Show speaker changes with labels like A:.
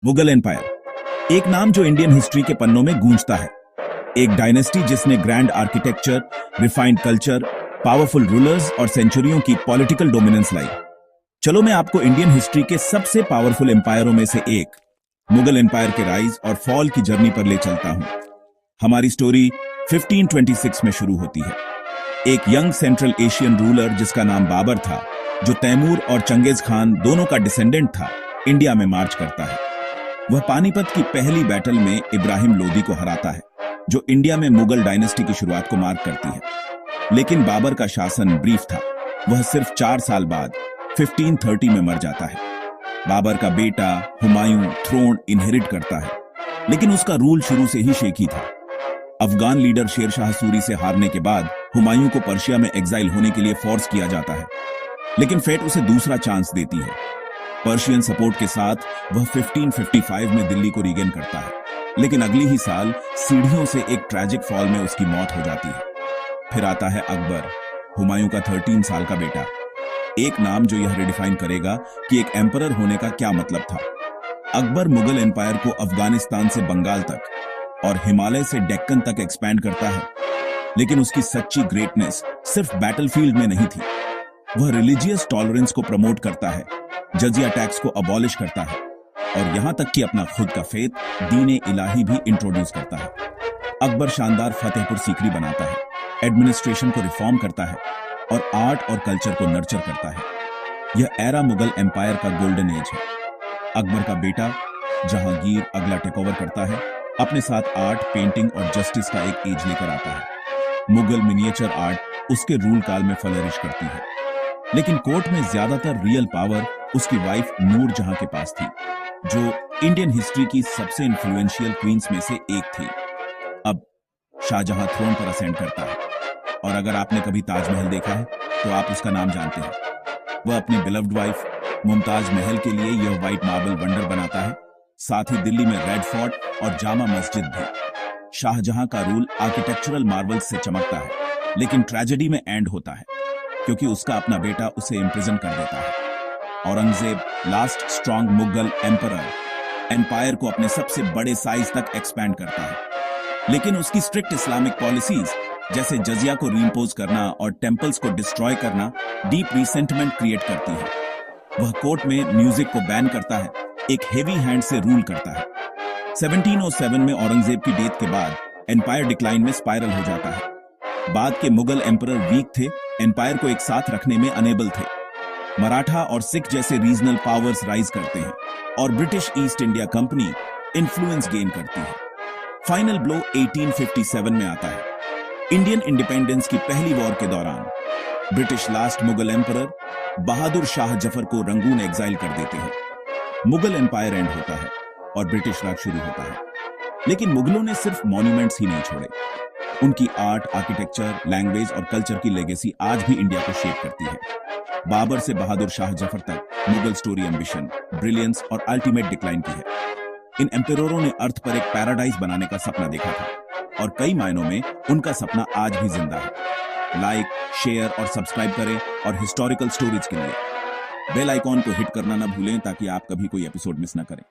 A: Mughal empire एक नाम जो इंडियन हिस्ट्री के पन्नों में गूंजता है। एक डायनेस्टी जिसने grand architecture, refined culture, powerful rulers और सेंचुरियों की पॉलिटिकल डोमिनेंस लाई। चलो मैं आपको इंडियन हिस्ट्री के सबसे पावरफुल एम्पायरों में से एक मुगल एम्पायर के राइज और फॉल की जर्नी पर ले चलता हूं। हमारी स्टोरी 1526 में शुरू होती है। एक यंग सेंट्रल एशियन रूलर जिसका नाम बाबर था, जो तैमूर और चंगेज खान दोनों का डिसेंडेंट था, इंडिया में मार्च करता है। वह पानीपत की पहली बैटल में इब्राहिम लोदी को हराता है, जो इंडिया में मुगल डायनेस्टी की शुरुआत को मार्क करती है। लेकिन बाबर का शासन ब्रीफ था। वह सिर्फ 4 साल बाद 1530 में मर जाता है। बाबर का बेटा हुमायूं थ्रोन इनहेरिट करता है, लेकिन उसका रूल शुरू से ही शेकी था। अफगान लीडर शेर शाह सूरी से हारने के बाद हुमायूं को पर्शिया में एग्जाइल होने के लिए फोर्स किया जाता है, लेकिन फेट उसे दूसरा चांस देती है। पर्शियन सपोर्ट के साथ वह 1555 में दिल्ली को रीगेन करता है, लेकिन अगली ही साल सीढ़ियों से एक ट्रैजिक फॉल में उसकी मौत हो जाती है। फिर आता है अकबर, हुमायूं का 13 साल का बेटा। एक नाम जो यह रिडिफाइन करेगा कि एक एम्परर होने का क्या मतलब था। अकबर मुगल एम्पायर को अफगानिस्तान से बंगाल तक और हिमालय से डेक्कन तक एक्सपैंड करता है, लेकिन उसकी सच्ची ग्रेटनेस सिर्फ बैटलफील्ड में नहीं थी। वह रिलीजियस टॉलरेंस को प्रमोट करता है, जजिया टैक्स को अबॉलिश करता है और यहां तक कि अपना खुद का फेथ दीन इलाही भी इंट्रोड्यूस करता है। अकबर शानदार फतेहपुर सीकरी बनाता है, एडमिनिस्ट्रेशन को रिफॉर्म करता है और आर्ट और कल्चर को नर्चर करता है। यह एरा मुगल एम्पायर का गोल्डन एज है। अकबर का बेटा जहांगीर अगला टेक ओवर करता है, अपने साथ आर्ट, पेंटिंग और जस्टिस का एक एज लेकर आता है। मुगल मिनिएचर आर्ट उसके रूल काल में फ्लरिश करती है, लेकिन कोर्ट में ज्यादातर रियल पावर उसकी वाइफ नूर जहां के पास थी, जो इंडियन हिस्ट्री की सबसे इन्फ्लुएंशियल क्वींस में से एक थी। अब शाहजहां थ्रोन पर असेंड करता है, और अगर आपने कभी ताजमहल देखा है तो आप उसका नाम जानते हैं। वह अपनी बिलव्ड वाइफ मुमताज महल के लिए यह व्हाइट मार्बल वंडर बनाता है, साथ ही दिल्ली में रेड फोर्ट और जामा मस्जिद भी। शाहजहां का रूल आर्किटेक्चरल मार्वल्स से चमकता है, लेकिन ट्रेजेडी में एंड होता है, क्योंकि उसका अपना बेटा उसे इम्प्रिजन कर देता है। Aurangzeb, last strong Mughal emperor, empire को अपने सबसे बड़े साइज तक एक्सपैंड करता है, लेकिन उसकी स्ट्रिक्ट इस्लामिक पॉलिसीज जैसे जजिया को रीइंपोज करना और टेम्पल्स को डिस्ट्रॉय करना डीप रिसेंटमेंट क्रिएट करती है। वह कोर्ट में म्यूजिक को बैन करता है, एक हेवी हैंड से रूल करता है। 1707 में औरंगजेब की डेथ के बाद एम्पायर डिक्लाइन में स्पाइरल हो जाता है। बाद के मुगल एम्परर वीक थे, एम्पायर को एक साथ रखने में अनेबल थे। मराठा और सिख जैसे रीजनल पावर्स राइज करते हैं और British east India company influence gain करती है। फाइनल ब्लो 1857 में आता है। इंडियन इंडिपेंडेंस की पहली वॉर के दौरान British last Mughal emperor Bahadur Shah Zafar को रंगून एग्जाइल कर देते हैं। मुगल एम्पायर एंड होता है और ब्रिटिश राज शुरू होता है। लेकिन मुगलों ने सिर्फ मॉन्यूमेंट्स ही नहीं छोड़े। उनकी आर्ट, आर्किटेक्चर, लैंग्वेज और कल्चर की लेगेसी आज भी इंडिया को शेप करती है। बाबर से बहादुर शाह जफर तक मुगल स्टोरी एम्बिशन, ब्रिलियंस और अल्टीमेट डिक्लाइन की है। इन एम्पररों ने अर्थ पर एक पैराडाइज बनाने का सपना देखा था, और कई मायनों में उनका सपना आज भी जिंदा है। लाइक, शेयर और सब्सक्राइब करें, और हिस्टोरिकल स्टोरीज के लिए बेल आइकॉन को हिट करना ना भूलें, ताकि आप कभी कोई एपिसोड मिस ना करें।